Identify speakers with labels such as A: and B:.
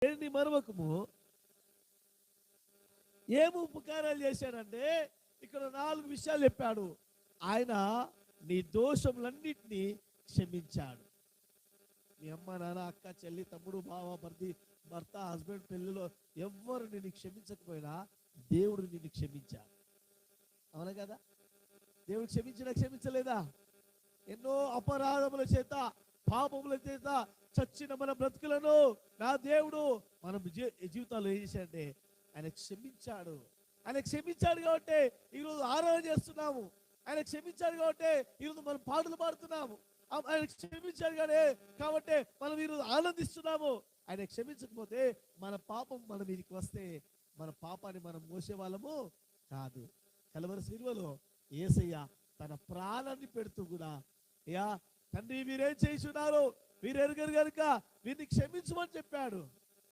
A: ఏంటి మరొకము ఏమి ఉపకారాలు చేశాడంటే ఇక్కడ 4 విషయాలు చెప్పాడు. ఆయన నీ దోషములన్నిటినీ క్షమించాడు. మీ అమ్మ నాన్న అక్క చెల్లి తమ్ముడు బావ భర్త హస్బెండ్ పెళ్ళిలో ఎవ్వరు నిన్ను క్షమించకపోయినా దేవుడు నిన్ను క్షమించాడు. అవునా కదా? దేవుడు క్షమించలేదా? ఎన్నో అపరాధముల చేత పాపముల చేత చచ్చిన మన బ్రతుకులను నా దేవుడు మన జీవితాల్లో ఏం చేశాడంటే ఆయన క్షమించాడు. ఆయన క్షమించాడు కాబట్టి ఈరోజు ఆరాధన చేస్తున్నాము. ఆయన క్షమించాడు కాబట్టి ఈరోజు మనం పాటలు పాడుతున్నాము. ఆయన క్షమించాడు కాబట్టి మనం ఈరోజు ఆనందిస్తున్నాము. ఆయన క్షమించకపోతే మన పాపం మన మీదకి వస్తే మన పాపాన్ని మనం మోసే వాళ్ళము కాదు. కలవరి శిలువలో యేసయ్య తన ప్రాణాన్ని పెడుతూ కూడా, అయ్యా తండ్రి మీరేం చేస్తున్నారు, మీరు ఎరుగరు కనుక వీరిని క్షమించమని చెప్పాడు.